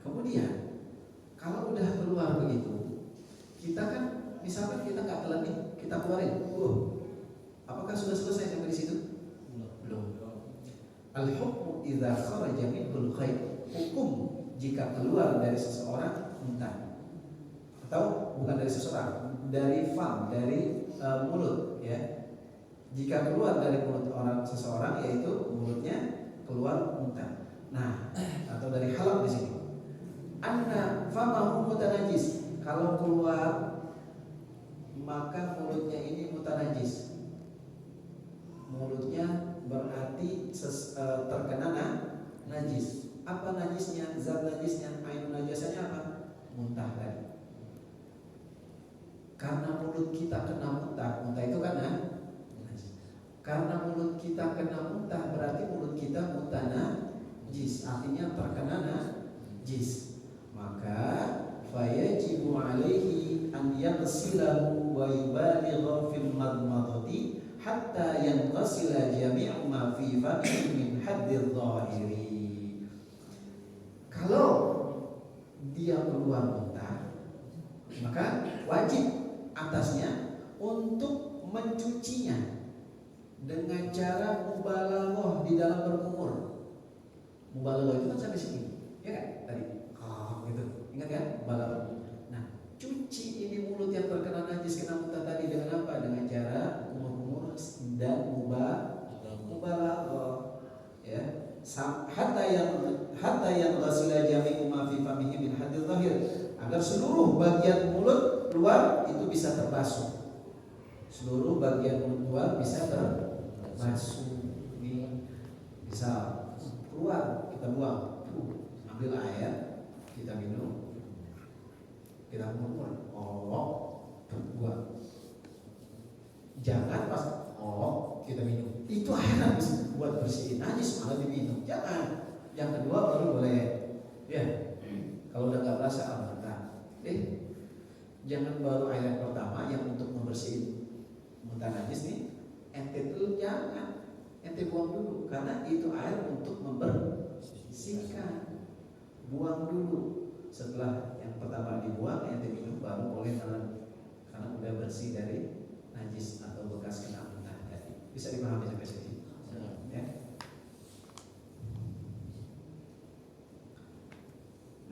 Kemudian kalau udah keluar begitu, kita kan misalkan kita nggak telan nih, kita keluarin. Apakah sudah selesai sampai di situ? Belum. Al-hukmu idza kharaja minhul khair. Hukum jika keluar dari seseorang muntah. Atau bukan dari seseorang, dari fam, dari mulut, ya. Jika keluar dari mulut seseorang, yaitu mulutnya keluar muntah. Nah, atau dari halaq di sini. Anna famahu mutanajis. Kalau keluar maka mulutnya ini mutanajis. Mulutnya berarti terkena najis. Apa najisnya? Zat najisnya, ainun najasanya apa? Muntah tadi. Karena mulut kita kena muntah itu kan najis. Karena mulut kita kena muntah berarti mulut kita mutanajis, artinya terkena najis. Maka fayajibu alaihi an yaghsilahu wa yubaligha fil madmadati hatta yanghasila jami'u ma fi famihi min haddil dhahiri. Kalau dia keluar muntah, maka wajib atasnya untuk mencucinya dengan cara mubalaghah di dalam berkumur. Mubalaghah itu kan sampai sini, ya kan? Tadi gitu. Ingat kan? Mubalaghah. Nah, cuci ini mulut yang terkena najis, kena muntah tadi dengan apa? Dengan cara kumur-kumur dan mubalaghah. Ya. Hatta yang ghasila jami'u ma fi famihi min hadil zahir, agar seluruh bagian mulut luar itu bisa terbasuh. Seluruh bagian mulut luar bisa terbasuh. Ini bisa keluar, kita buang. Ambil air, kita minum, kita murmur, buang. Jangan pas kita minum, itu air habis buat bersihin najis malah diminum. Jangan. Yang kedua baru boleh. Ya. Kalau udah nggak berasa muntah, jangan baru air yang pertama yang untuk membersihin muntah najis nih, ente dulu jangan, ente buang dulu karena itu air untuk membersihkan. Buang dulu. Setelah yang pertama dibuang, ente minum baru boleh karena udah bersih dari najis atau bekas kena muntah tadi. Bisa dipahami sampai sini? Ya.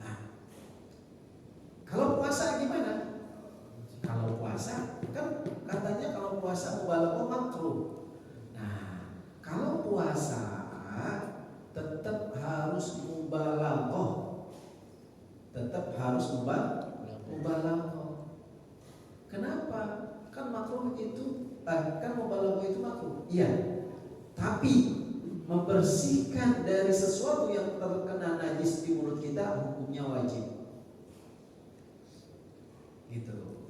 Nah, kalau puasa gimana? Kalau puasa kan katanya kalau puasa mubalaghah makruh. Nah, kalau puasa tetap harus mubalaghah. Tetap harus mubalaghah. Kenapa? Kan makruh itu kan mubalaghah itu makruh. Iya. Tapi membersihkan dari sesuatu yang terkena najis di mulut kita hukumnya wajib. Gitu.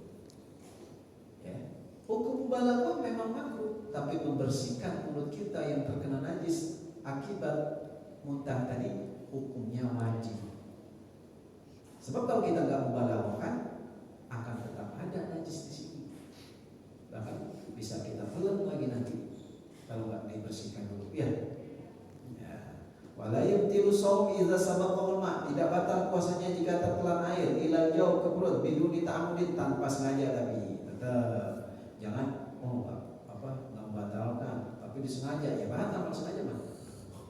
Ya. Hukum mubalaghah memang makruh, tapi membersihkan mulut kita yang terkena najis akibat muntah tadi hukumnya wajib. Sebab kalau kita nggak mubalaghah kan akan tetap ada najis di sini. Bahkan bisa kita telan lagi nanti kalau nggak dibersihkan dulu. Ya. Wala yubtilu shaum idza sabaqal ma, tidak batal puasanya jika tertelan air ilal jauh ke perut biduni ta'amudin, tanpa sengaja. Tapi tetap jangan nggak membatalkan tapi disengaja, ya batal kalau sengaja mah.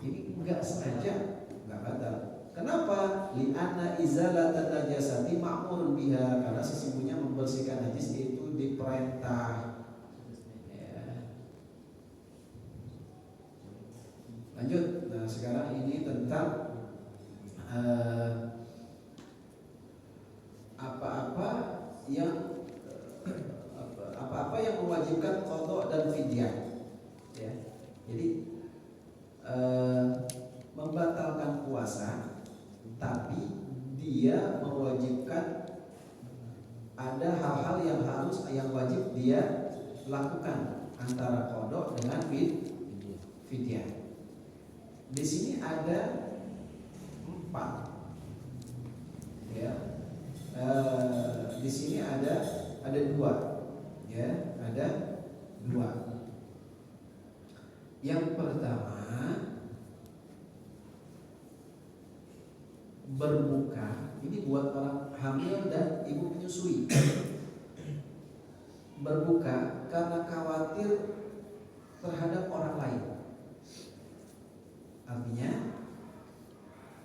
Ini enggak sengaja enggak batal. Kenapa? Li'anna izalatan najasati ma'murun biha, karena sesungguhnya membersihkan najis itu diperintah. Lanjut. Nah, sekarang ini tentang apa-apa yang mewajibkan qada dan fidyah. Ya. Jadi membatalkan puasa, tapi dia mewajibkan ada hal-hal yang wajib dia lakukan antara qada dengan fidyah. Di sini ada 4, ya. Di sini ada 2, ya. Ada 2. Yang pertama, berbuka. Ini buat orang hamil dan ibu menyusui. Berbuka karena khawatir terhadap orang lain. Artinya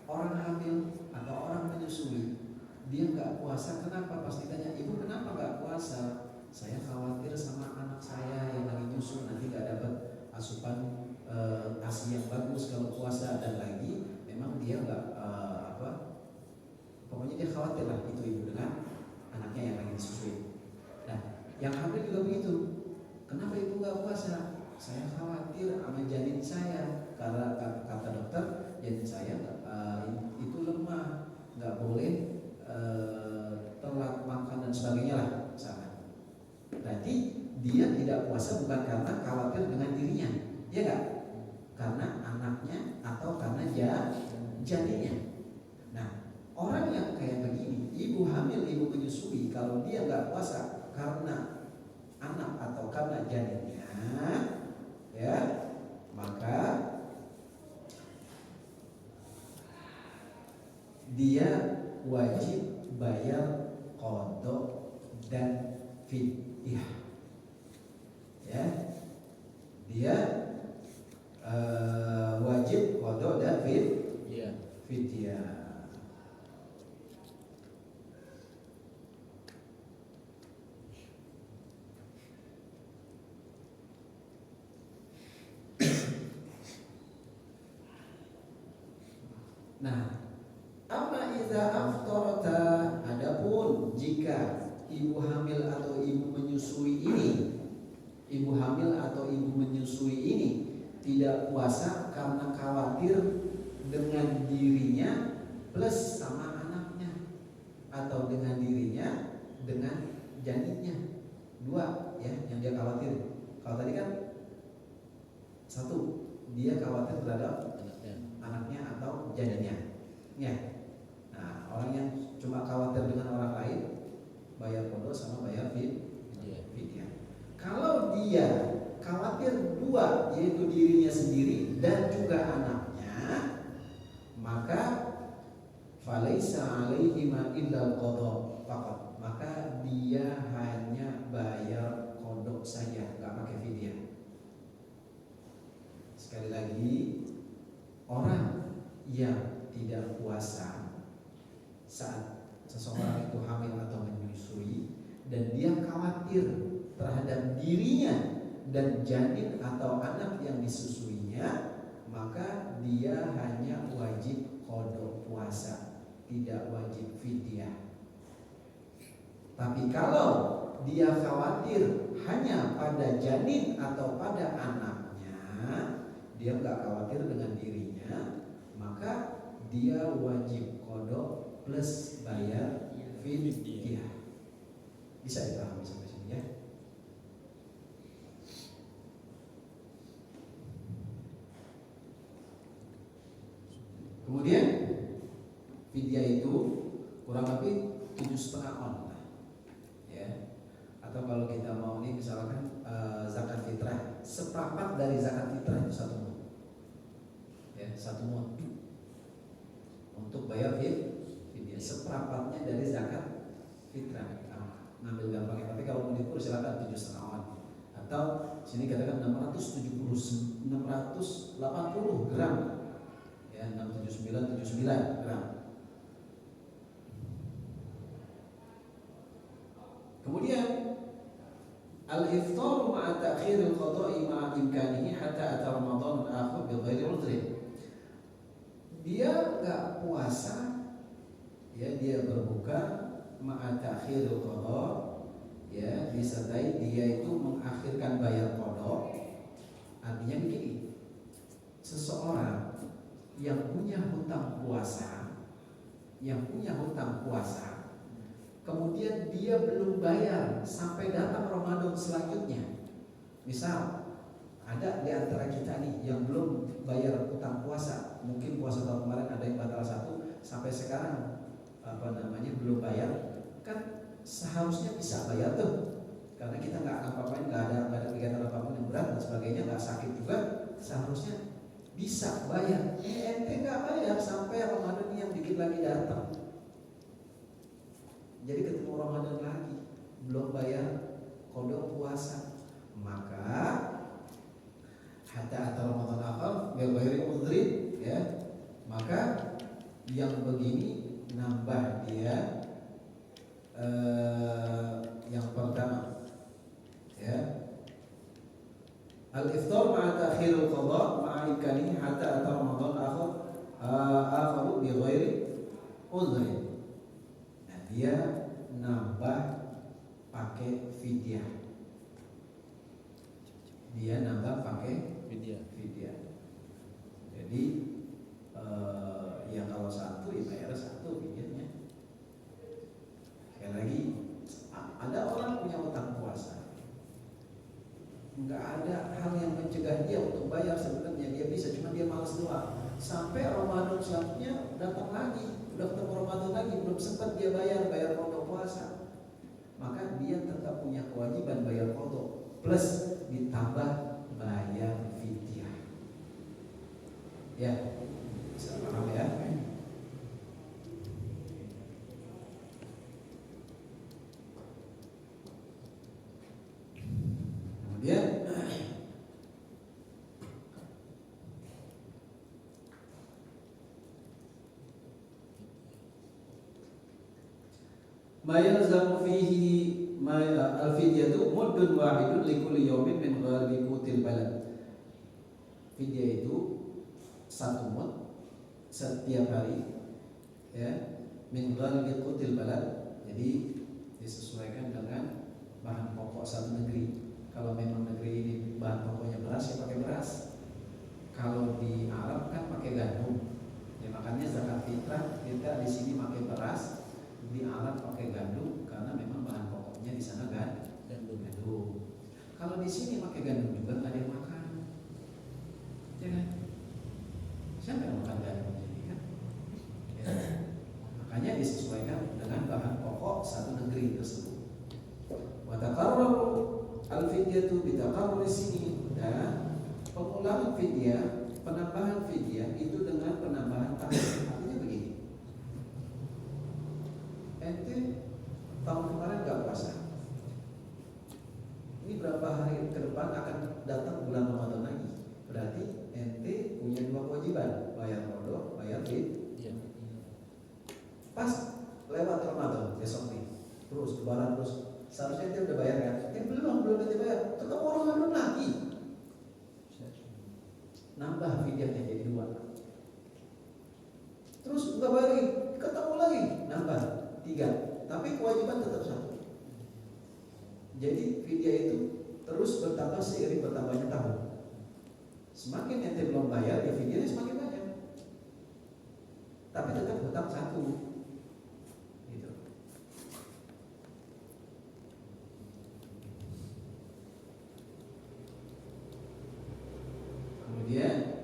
orang hamil atau orang menyusui dia nggak puasa. Kenapa? Pasti tanya, ibu kenapa nggak puasa? Saya khawatir sama anak saya yang lagi nyusu nanti nggak dapat asupan ASI yang bagus kalau puasa, dan lagi memang dia nggak pokoknya dia khawatir lah itu ibu dengan anaknya yang lagi disusui. Nah, yang hamil juga begitu. Kenapa ibu nggak puasa? Saya khawatir sama janin saya, karena kata dokter janin saya itu lemah, nggak boleh telat makan dan sebagainya lah misalnya. Berarti dia tidak puasa bukan karena khawatir dengan dirinya, ya nggak? Karena anaknya atau karena janinnya. Nah, orang yang kayak begini, ibu hamil, ibu menyusui, kalau dia nggak puasa karena anak atau karena janinnya, ya, maka dia wajib bayar qada dan fidyah. Ya, dia wajib qada dan fidyah. Nah, amma idza aftarata, adapun jika ibu hamil atau ibu menyusui ini tidak puasa karena khawatir dengan janinnya. Dua ya yang dia khawatir. Kalau tadi kan satu, dia khawatir terhadap anaknya atau janinnya. Ya. Nah, orang yang cuma khawatir dengan orang lain bayar pondok sama bayar fidyah. Kalau dia khawatir dua, yaitu dirinya sendiri dan juga anaknya, maka falaisa alaihi ma illa al-qadha faqat. Maka dia hanya bayar kodok saja, nggak pakai fidyah. Sekali lagi, orang yang tidak puasa saat seseorang itu hamil atau menyusui dan dia khawatir terhadap dirinya dan janin atau anak yang disusuinya, maka dia hanya wajib qada puasa, tidak wajib fidyah. Tapi kalau dia khawatir hanya pada janin atau pada anaknya, dia nggak khawatir dengan dirinya, maka dia wajib qada plus bayar fidyah. Bisa dipahami sampai sini ya? Kemudian fidyah itu kurang lebih 7,5 on lah, ya. Atau kalau kita mau nih misalkan zakat fitrah, seperempat dari zakat fitrah itu 1 mun, ya 1 mun untuk bayar fidyah, seperempatnya dari zakat fitrah. Ngambil gampangnya, tapi kalau mau diukur silakan 7,5 on. Atau sini katakan 680 gram. Ya, 679 gram. Kemudian al-iftar ma'a ta'khir al-qada'i ma'a imkanihi hatta ata Ramadan akhir bi ghairi udhrin. Dia enggak puasa, ya dia berbuka ma'a ta'khir al-qada', ya disertai dia itu mengakhirkan bayar qada'. Artinya begini, seseorang yang punya hutang puasa, kemudian dia belum bayar sampai datang Ramadan selanjutnya. Misal ada di antara kita nih yang belum bayar hutang puasa, mungkin puasa tahun kemarin ada yang batal 1 sampai sekarang belum bayar, kan seharusnya bisa bayar tuh, karena kita nggak apa-apain, nggak ada kegiatan apapun yang berat dan sebagainya, nggak sakit juga, seharusnya bisa bayar. Ente nggak bayar sampai Ramadan yang dikit lagi datang. Jadi ketemu Ramadan lagi belum bayar qada puasa, maka hatta atau Ramadan akhir ghairi udhrin, ya, maka yang begini nambah dia yang pertama, ya, al-iftar ma'a ta'khiril qada' ma'a imkanihi hatta ata Ramadan akharu bi ghairi udhrin. Nah, dia nambah pakai fidyah. Jadi yang kalau 1 ya bayar 1 fidyahnya. Sekali lagi, ada orang punya utang puasa, nggak ada hal yang mencegah dia untuk bayar, sebenarnya dia bisa, cuma dia malas doang. Sampai Ramadan selanjutnya datang lagi, udah ketemu Ramadan lagi, belum sempat dia bayar qada puasa, maka dia tetap punya kewajiban bayar qada plus ditambah bayar fidyah. Ya, bisa paham ya? Kemudian ma yalzamu fihi al-fidyatu muddun wahidun likulli yawmin min ghalbi qutil balad. Fidyah itu 1 mud setiap hari, ya, min ghalbi qutil balad. Jadi disesuaikan dengan bahan pokok satu negeri. Kalau memang negeri ini bahan pokoknya beras, ya pakai beras. Kalau di Arab kan pakai gandum, ya makanya zakat fitrah kita di sini pakai beras, di Arab pakai gandum, karena memang bahan pokoknya di sana Kalau di sini pakai gandum juga nggak ada yang makan, ya kan? Siapa yang makan gandum jadi kan? Ya. Makanya disesuaikan dengan bahan pokok satu negeri tersebut. Wa taqarraru al-fidyatu bi taqarruri sini, dan pengulangan fidyah, penambahan fidyah itu dengan penambahan tahun. Artinya begini. Ente tahun kemarin nggak puasa. Ini berapa hari ke depan akan datang bulan Ramadan lagi. Berarti ente punya dua kewajiban, bayar qada, bayar fidyah. Pas lewat Ramadan besok nih, terus lebaran terus, seharusnya ente udah bayar kan? Belum ente bayar, ketemu Ramadan lagi, nambah fidyahnya jadi 2. Terus nggak bayar lagi, ketemu lagi, nambah 3. Tapi kewajiban tetap 1. Jadi fidyah itu terus bertambah seiring bertambahnya tahun. Semakin ente belum bayar, ya fidyahnya semakin banyak. Tapi tetap hutang 1. Gitu. Kemudian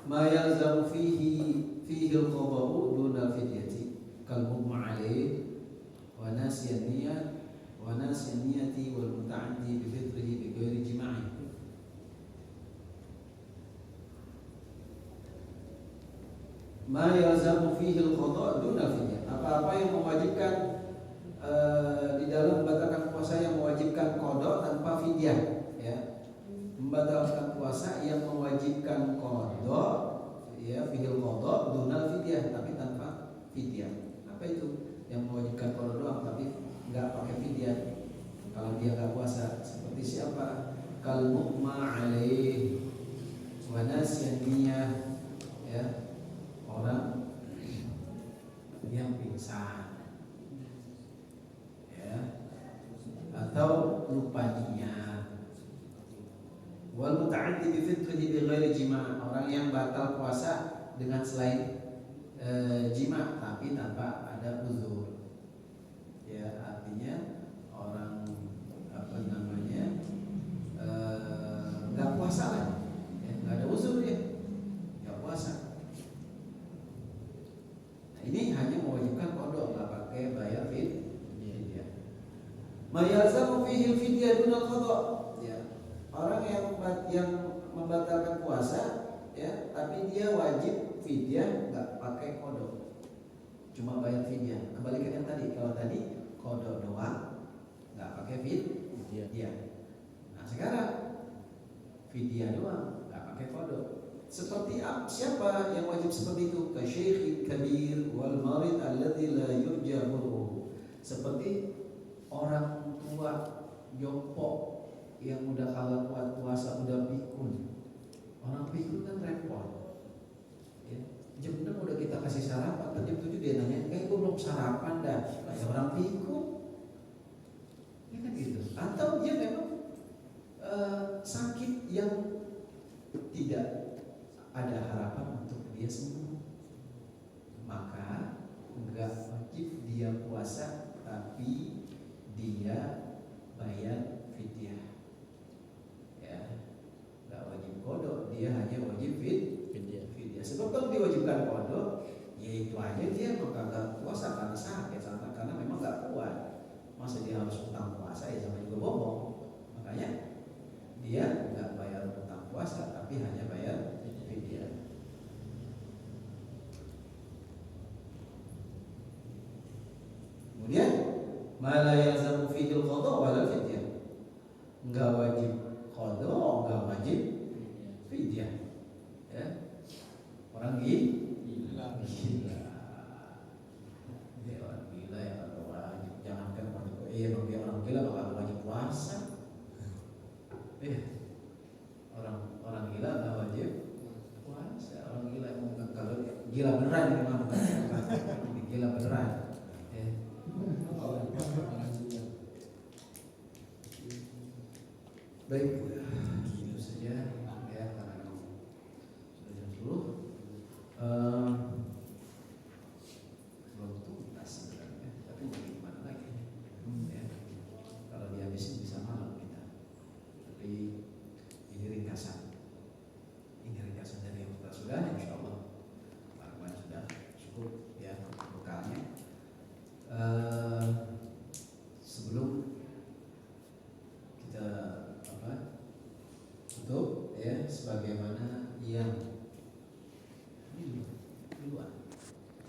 ma yalzamu fihi al-qada'u duna fidyati kal mughma alaih wa nasiyan niyati wal muta'addi bi fitrihi bi ghairi jima'i. Ma yalzamu fihi al-qada' duna fidyah, apa-apa yang mewajibkan di dalam membatalkan puasa yang mewajibkan qada tanpa fidyah, ya. Membatalkan puasa yang mewajibkan qada, ya, fihil qada dunal fidyah, tapi tanpa fidyah. Apa itu? Yang mewajibkan qada doang tapi enggak pakai fidyah. Kalau dia enggak puasa, seperti siapa? Kal mughma alaih wa nasyan niyah, ya. Orang yang pingsan, ya, atau lupa niat. Wal muta'addi bi fitrihi bi ghairi jima', orang yang batal puasa dengan selain jima' tapi tanpa ada uzur. Ya, artinya orang enggak puasa lah. Ya, enggak ada uzur ya. Enggak puasa. Nah, ini hanya mewajibkan qada, enggak pakai bayar fidyah. Ma yalzamu fihi al-fidyah duna qada. Ya. Orang yang membatalkan puasa, ya, tapi dia wajib fidyah, nggak pakai qada, cuma bayar fidyah. Kebalikan yang tadi, kalau tadi qada doang, nggak pakai fidyah. Nah sekarang fidyah doang, nggak pakai qada. Seperti siapa yang wajib seperti itu? Ka syekhin kabir wal marid alladzi la yurja burruhu. Seperti orang tua jompo yang udah kalah kuat puasa, udah pikun. Orang pikun kan repot, ya. Jam 6 udah kita kasih sarapan, jam 7 dia nanya, gue belum sarapan dah. Kayak orang pikun, ya kan gitu. Atau dia memang sakit yang tidak ada harapan untuk dia sembuh, maka enggak wajib dia puasa, tapi dia bayar fidyah. Nggak wajib qada, dia hanya wajib fidyah. Sebab kalau diwajibkan qada, ya itu aja dia nggak puasa karena sakit, karena memang nggak kuat. Masa dia harus utang puasa, ya sama juga bohong. Makanya dia nggak bayar utang puasa, tapi hanya bayar fidyah. Kemudian ma la yalzamu fihi al-qada wala fidyah, nggak wajib qada, nggak wajib fidyah, ya. Orang gila. Dia orang gila ya, atau wajib. Jangankan orang gila bakal wajib puasa. Orang gila nggak wajib puasa. Orang gila kalau gila beneran ini mah bukan gila beneran. Baik, itu saja ya, karena sudah jam 10. ya sebagaimana yang